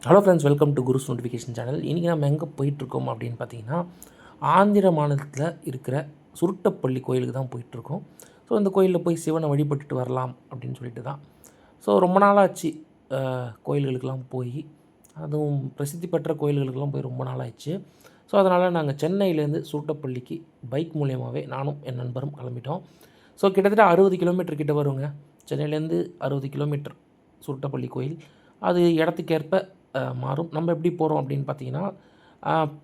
Hello friends, welcome to Guru's notification channel. இன்றைக்கி நம்ம எங்கே போயிட்டுருக்கோம் அப்படின்னு பார்த்தீங்கன்னா, ஆந்திர மாநிலத்தில் இருக்கிற சுருட்டப்பள்ளி கோயிலுக்கு தான் போயிட்டுருக்கோம். ஸோ இந்த கோயிலில் போய் சிவனை வழிபட்டுட்டு வரலாம் அப்படின்னு சொல்லிட்டு தான். ஸோ ரொம்ப நாளாச்சு கோயில்களுக்கெல்லாம் போய், அதுவும் பிரசித்தி பெற்ற கோயில்களுக்கெல்லாம் போய் ரொம்ப நாளாகிடுச்சு. ஸோ அதனால் நாங்கள் சென்னையிலேருந்து சுருட்டப்பள்ளிக்கு பைக் மூலியமாகவே நானும் என் நண்பரும் கிளம்பிட்டோம். ஸோ கிட்டத்தட்ட 60 கிலோமீட்டர் கிட்ட வருங்க. சென்னையிலேருந்து 60 கிலோமீட்டர் சுருட்டப்பள்ளி கோயில். அது இடத்துக்கேற்ப மாறும். நம்ம எப்படி போகிறோம் அப்படின்னு பார்த்தீங்கன்னா,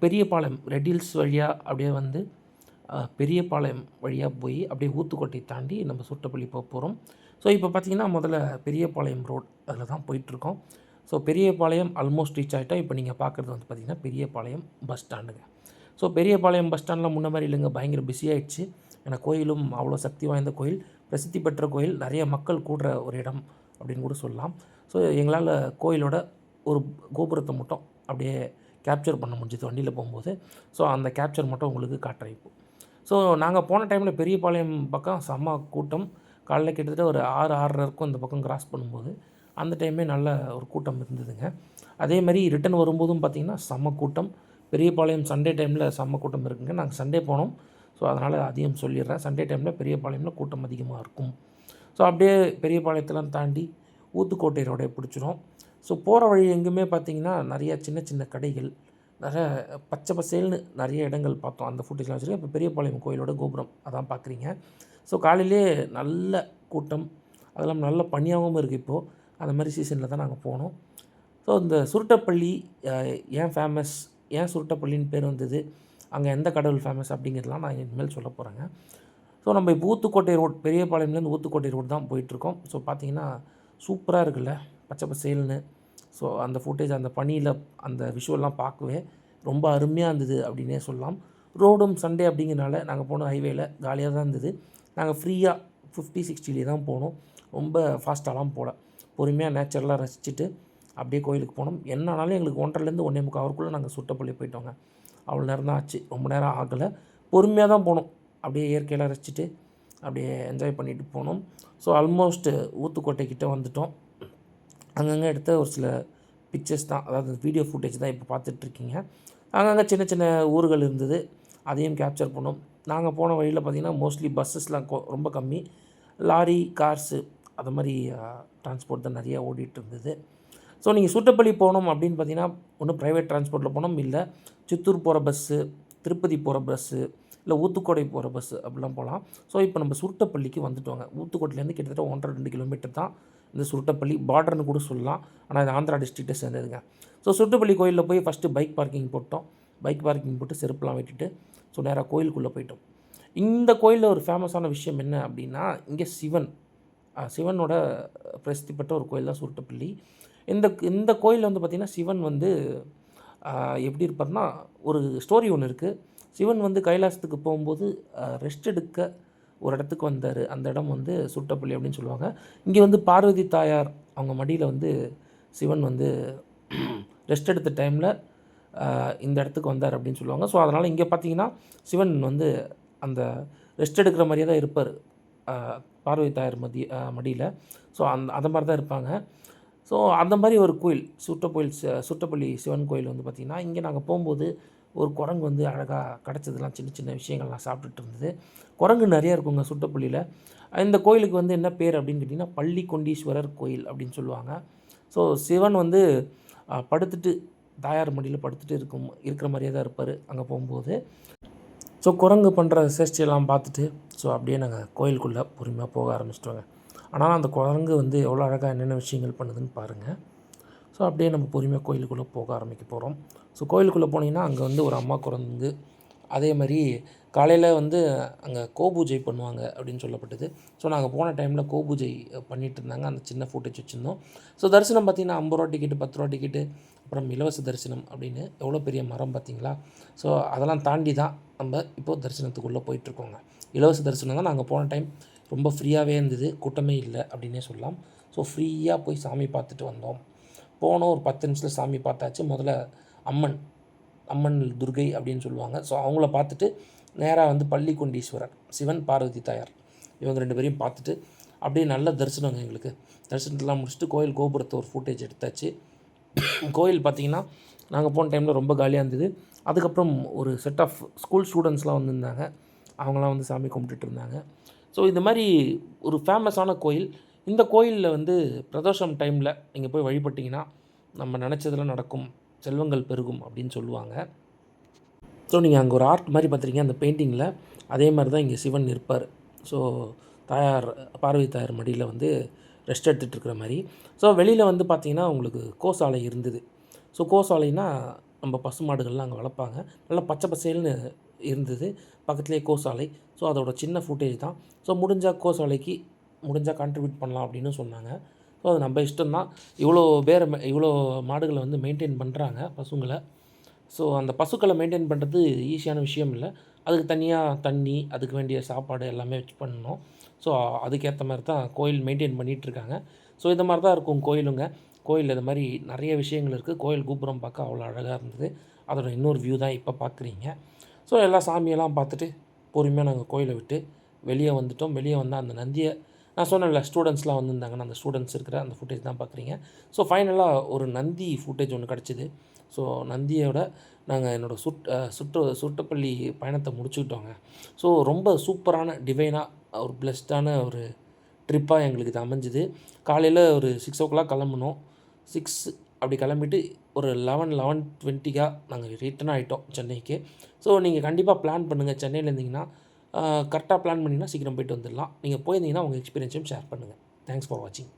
பெரியபாளையம் ரெட் ஹில்ஸ் வழியாக அப்படியே வந்து பெரியபாளையம் வழியாக போய் அப்படியே ஊத்துக்கோட்டை தாண்டி நம்ம சுருட்டப்பள்ளி போகிறோம். ஸோ இப்போ பார்த்தீங்கன்னா, முதல்ல பெரியபாளையம் ரோட் அதில் தான் போயிட்டுருக்கோம். ஸோ பெரியபாளையம் ஆல்மோஸ்ட் ரீச் ஆகிட்டோம். இப்போ நீங்கள் பார்க்குறது வந்து பார்த்திங்கன்னா பெரியபாளையம் பஸ் ஸ்டாண்டுங்க. ஸோ பெரியபாளையம் பஸ் ஸ்டாண்டில் முன்ன மாதிரி இல்லைங்க, பயங்கர பிஸியாகிடுச்சு. ஏன்னா கோயிலும் அவ்வளோ சக்தி வாய்ந்த கோயில், பிரசித்தி பெற்ற கோயில், நிறைய மக்கள் கூடுற ஒரு இடம் அப்படின்னு கூட சொல்லலாம். ஸோ எங்களால் கோயிலோட ஒரு கோபுரத்தை மட்டும் அப்படியே கேப்சர் பண்ண முடிஞ்சது வண்டியில் போகும்போது. ஸோ அந்த கேப்சர் மட்டும் உங்களுக்கு காட்டுறேன் இப்போ. ஸோ நாங்கள் போன டைமில் பெரியபாளையம் பக்கம் செம்ம கூட்டம். காலைல கிட்டத்தட்ட ஒரு 6-6:30 இருக்கும் இந்த பக்கம் கிராஸ் பண்ணும்போது. அந்த டைமே நல்ல ஒரு கூட்டம் இருந்ததுங்க. அதேமாதிரி ரிட்டன் வரும்போதும் பார்த்திங்கன்னா செம்ம கூட்டம். பெரியபாளையம் சண்டே டைமில் செம்ம கூட்டம் இருக்குங்க. நாங்கள் சண்டே போனோம். ஸோ அதனால் அதையும் சொல்லிடுறேன். சண்டே டைமில் பெரியபாளையமில் கூட்டம் அதிகமாக இருக்கும். ஸோ அப்படியே பெரியபாளையத்தெல்லாம் தாண்டி ஊத்துக்கோட்டை ரோடை பிடிச்சிரும். ஸோ போகிற வழி எங்குமே பார்த்திங்கன்னா நிறைய சின்ன சின்ன கடைகள், நிறைய பச்சை பசேல்னு நிறைய இடங்கள் பார்த்தோம். அந்த ஃபுட்டேஜ்லாம் வச்சுருக்கேன். இப்போ பெரியபாளையம் கோயிலோட கோபுரம் அதான் பார்க்குறீங்க. ஸோ காலையிலே நல்ல கூட்டம், அதெல்லாம் நல்ல பனியாகவும் இருக்குது இப்போது. அந்த மாதிரி சீசனில் தான் நாங்கள் போனோம். ஸோ இந்த சுருட்டப்பள்ளி ஏன் ஃபேமஸ், ஏன் சுருட்டப்பள்ளின்னு பேர் வந்தது, அங்கே எந்த கடவுள் ஃபேமஸ் அப்படிங்கிறதுலாம் நான் இனிமேல் சொல்ல போகிறேங்க. ஸோ நம்ம இப்போ ஊத்துக்கோட்டை ரோட், பெரியபாளையம்லேருந்து ஊத்துக்கோட்டை ரோடு தான் போயிட்டுருக்கோம். ஸோ பார்த்திங்கன்னா சூப்பராக இருக்குல்ல, பச்சை பசேல்னு. ஸோ அந்த ஃபுட்டேஜ், அந்த பனியில் அந்த விஷுவல்லாம் பார்க்கவே ரொம்ப அருமையாக இருந்தது அப்படின்னே சொல்லலாம். ரோடும் சண்டே அப்படிங்கிறனால நாங்கள் போன ஹைவேயில் காலியாக தான் இருந்தது. நாங்கள் ஃப்ரீயாக 50-60 தான் போனோம். ரொம்ப ஃபாஸ்ட்டாலாம் போகல. பொறுமையாக நேச்சுரலாக ரசிச்சுட்டு அப்படியே கோயிலுக்கு போனோம். என்ன ஆனாலும் எங்களுக்கு 1:30லேருந்து 1:45 ஹவருக்குள்ளே நாங்கள் சுருட்டப்பள்ளி போயிட்டோங்க. அவ்வளோ நேரம் தான் ஆச்சு, ரொம்ப நேரம் ஆகலை. பொறுமையாக தான் போனோம். அப்படியே இயற்கையெல்லாம் ரசிச்சுட்டு அப்படியே என்ஜாய் பண்ணிட்டு போனோம். ஸோ ஆல்மோஸ்ட் ஊத்துக்கோட்டை கிட்டே வந்துவிட்டோம். அங்கங்கே எடுத்த ஒரு சில பிக்சர்ஸ் தான், அதாவது வீடியோ ஃபுட்டேஜ் தான் இப்போ பார்த்துட்ருக்கீங்க. அங்கங்கே சின்ன சின்ன ஊர்கள் இருந்தது, அதையும் கேப்சர் பண்ணோம். நாங்கள் போன வழியில் பார்த்திங்கன்னா மோஸ்ட்லி பஸ்ஸஸ்லாம் ரொம்ப கம்மி. லாரி, கார்ஸு அது மாதிரி டிரான்ஸ்போர்ட் தான் நிறையா ஓடிட்டு இருந்தது. ஸோ நீங்கள் சுருட்டப்பள்ளி போகணும் அப்படின்னு பார்த்தீங்கன்னா, ஒன்று ப்ரைவேட் டிரான்ஸ்போர்ட்டில் போனோம், இல்லை சித்தூர் போகிற பஸ்ஸு, திருப்பதி போகிற பஸ்ஸு, இல்லை ஊத்துக்கோட்டை போகிற பஸ்ஸு அப்படிலாம் போகலாம். ஸோ இப்போ நம்ம சுருட்டப்பள்ளிக்கு வந்துட்டோங்க. ஊத்துக்கோட்டையிலேருந்து கிட்டத்தட்ட 1.5-2 கிலோமீட்டர் தான் இந்த சுருட்டப்பள்ளி. பார்டர்னு கூட சொல்லலாம், ஆனால் இது ஆந்திரா டிஸ்ட்ரிக்ட்டை சேர்ந்ததுங்க. ஸோ சுருட்டப்பள்ளி கோயிலில் போய் ஃபஸ்ட்டு பைக் பார்க்கிங் போட்டோம். பைக் பார்க்கிங் போட்டு செருப்புலாம் விட்டுட்டு ஸோ நேராக கோயிலுக்குள்ளே போயிட்டோம். இந்த கோயிலில் ஒரு ஃபேமஸான விஷயம் என்ன அப்படின்னா, இங்கே சிவனோட பிரசித்தி பெற்ற ஒரு கோயில் தான் சுருட்டப்பள்ளி. இந்த கோயிலில் வந்து பார்த்திங்கன்னா, சிவன் வந்து எப்படி இருப்பார்னா, ஒரு ஸ்டோரி ஒன்று இருக்குது. சிவன் வந்து கைலாசத்துக்கு போகும்போது ரெஸ்ட் எடுக்க ஒரு இடத்துக்கு வந்தார். அந்த இடம் வந்து சுருட்டப்பள்ளி அப்படின்னு சொல்லுவாங்க. இங்கே வந்து பார்வதி தாயார் அவங்க மடியில் வந்து சிவன் வந்து ரெஸ்ட் எடுத்த டைமில் இந்த இடத்துக்கு வந்தார் அப்படின்னு சொல்லுவாங்க. ஸோ அதனால் இங்கே பார்த்தீங்கன்னா சிவன் வந்து அந்த ரெஸ்ட் எடுக்கிற மாதிரியே தான் இருப்பார், பார்வதி தாயார் மடியில். ஸோ அந்த மாதிரி தான் இருப்பாங்க. ஸோ அந்த மாதிரி ஒரு கோயில் சுருட்டப்பள்ளி சிவன் கோயில் வந்து பார்த்திங்கன்னா, இங்கே நாங்கள் போகும்போது ஒரு குரங்கு வந்து அழகாக கிடச்சதெல்லாம் சின்ன சின்ன விஷயங்கள்லாம் சாப்பிட்டுட்டு இருந்தது. குரங்கு நிறையா இருக்குங்க சுருட்டப்பள்ளியில். இந்த கோயிலுக்கு வந்து என்ன பேர் அப்படின்னு கேட்டிங்கன்னா, பள்ளி கொண்டீஸ்வரர் கோயில் அப்படின்னு சொல்லுவாங்க. ஸோ சிவன் வந்து படுத்துட்டு, தாயார் மடியில் படுத்துட்டு இருக்கிற மாதிரியே தான் இருப்பார் அங்கே போகும்போது. ஸோ குரங்கு பண்ணுற சேஷ்டியெல்லாம் பார்த்துட்டு ஸோ அப்படியே நாங்கள் கோயிலுக்குள்ளே பொறுமையாக போக ஆரம்பிச்சிட்டோங்க. ஆனால் அந்த குரங்கு வந்து எவ்வளோ அழகாக என்னென்ன விஷயங்கள் பண்ணுதுன்னு பாருங்கள். ஸோ அப்படியே நம்ம பொறுமையாக கோயிலுக்குள்ளே போக ஆரம்பிக்க போகிறோம். ஸோ கோயிலுக்குள்ளே போனீங்கன்னா அங்கே வந்து ஒரு அம்மா குரங்கு, அதே மாதிரி காலையில் வந்து அங்கே கோபூஜை பண்ணுவாங்க அப்படின்னு சொல்லப்பட்டது. ஸோ நாங்கள் போன டைமில் கோபூஜை பண்ணிகிட்டு இருந்தாங்க. அந்த சின்ன ஃபுட்டேஜ் வச்சுருந்தோம். ஸோ தரிசனம் பார்த்திங்கன்னா 50 ரூபா டிக்கெட்டு, 10 ரூபா டிக்கெட்டு, அப்புறம் இலவச தரிசனம் அப்படின்னு எவ்வளோ பெரிய மரம் பார்த்திங்களா. ஸோ அதெல்லாம் தாண்டி தான் நம்ம இப்போது தரிசனத்துக்குள்ளே போயிட்டுருக்கோங்க. இலவச தரிசனம் தான். நாங்கள் போன டைம் ரொம்ப ஃப்ரீயாகவே இருந்தது, கூட்டமே இல்லை அப்படின்னே சொல்லலாம். ஸோ ஃப்ரீயாக போய் சாமி பார்த்துட்டு வந்தோம். போனோம், ஒரு 10 நிமிஷத்தில் சாமி பார்த்தாச்சு. முதல்ல அம்மன் துர்கை அப்படின்னு சொல்லுவாங்க. ஸோ அவங்கள பார்த்துட்டு நேராக வந்து பள்ளி கொண்டீஸ்வரர் சிவன், பார்வதி தாயார் இவங்க 2 பேரையும் பார்த்துட்டு அப்படியே நல்ல தரிசனங்க எங்களுக்கு. தரிசனத்தெலாம் முடிச்சுட்டு கோயில் கோபுரத்தை ஒரு ஃபுட்டேஜ் எடுத்தாச்சு. கோயில் பார்த்திங்கன்னா நாங்கள் போன டைமில் ரொம்ப காலியாக இருந்தது. அதுக்கப்புறம் ஒரு செட் ஆஃப் ஸ்கூல் ஸ்டூடெண்ட்ஸ்லாம் வந்திருந்தாங்க. அவங்களாம் வந்து சாமி கும்பிட்டுட்டு இருந்தாங்க. ஸோ இந்த மாதிரி ஒரு ஃபேமஸான கோயில். இந்த கோயிலில் வந்து பிரதோஷம் டைமில் நீங்கள் போய் வழிபட்டிங்கன்னா நம்ம நினச்சதெல்லாம் நடக்கும், செல்வங்கள் பெருகும் அப்படின்னு சொல்லுவாங்க. ஸோ நீங்கள் அங்கே ஒரு ஆர்ட் மாதிரி பார்த்துருக்கீங்க அந்த பெயிண்டிங்கில். அதே மாதிரி தான் இங்கே சிவன் இருப்பார். ஸோ தாயார் பார்வதி தாயார் மடியில் வந்து ரெஸ்ட் எடுத்துகிட்டு இருக்கிற மாதிரி. ஸோ வெளியில் வந்து பார்த்திங்கன்னா உங்களுக்கு கோசாலை இருந்தது. ஸோ கோசாலைனா நம்ம பசுமாடுகள்லாம் அங்கே வளர்ப்பாங்க. நல்லா பச்சை பசேல்னு இருந்தது. பக்கத்துலேயே கோசாலை. ஸோ அதோட சின்ன ஃபுட்டேஜ் தான். ஸோ கோசாலைக்கு முடிஞ்சால் கான்ட்ரிபியூட் பண்ணலாம் அப்படின்னு சொன்னாங்க. ஸோ அது நம்ம இஷ்டம் தான். இவ்வளோ மாடுகளை வந்து மெயின்டைன் பண்ணுறாங்க பசுங்களை. ஸோ அந்த பசுக்களை மெயின்டைன் பண்ணுறது ஈஸியான விஷயம் இல்லை. அதுக்கு தனியாக தண்ணி, அதுக்கு வேண்டிய சாப்பாடு எல்லாமே வச்சு பண்ணணும். ஸோ அதுக்கேற்ற மாதிரி தான் கோயில் மெயின்டைன் பண்ணிகிட்ருக்காங்க. ஸோ இந்த மாதிரி தான் இருக்கும் கோயிலுங்க. கோயிலில் இது மாதிரி நிறைய விஷயங்கள் இருக்குது. கோயில் கோபுரம் பார்க்க அவ்வளோ அழகாக இருந்தது. அதோட இன்னொரு வியூ தான் இப்போ பார்க்குறீங்க. ஸோ எல்லா சாமியெல்லாம் பார்த்துட்டு பொறுமையாக நாங்கள் கோயிலை விட்டு வெளியே வந்துட்டோம். வெளியே வந்தால் அந்த நந்தியை நான் சொன்னேன்ல ஸ்டூடெண்ட்ஸ்லாம் வந்திருந்தாங்கன்னு, அந்த ஸ்டூடெண்ட்ஸ் இருக்கிற அந்த ஃபுட்டேஜ் தான் பார்க்குறீங்க. ஸோ ஃபைனலாக ஒரு நந்தி ஃபுட்டேஜ் ஒன்று கிடச்சிது. ஸோ நந்தியோட நாங்கள் என்னோடய சுருட்டப்பள்ளி பயணத்தை முடிச்சுக்கிட்டோங்க. ஸோ ரொம்ப சூப்பரான டிவைனாக ஒரு பிளெஸ்டான ஒரு ட்ரிப்பாக எங்களுக்கு இது அமைஞ்சுது. காலையில் ஒரு 6 கிளம்புனோம். 6 அப்படி கிளம்பிட்டு ஒரு 11:20 நாங்கள் ரிட்டர்ன் ஆகிட்டோம் சென்னைக்கு. ஸோ நீங்கள் கண்டிப்பாக பிளான் பண்ணுங்கள். சென்னையில் இருந்தீங்கன்னா கரெக்டாக பிளான் பண்ணிங்கன்னா சீக்கிரம் போய்ட்டு வந்துடலாம். நீங்கள் போயிருந்தீங்கன்னா உங்கள் எக்ஸ்பீரியன்ஸையும் ஷேர் பண்ணுங்கள். தேங்க்ஸ் ஃபார் வாட்சிங்.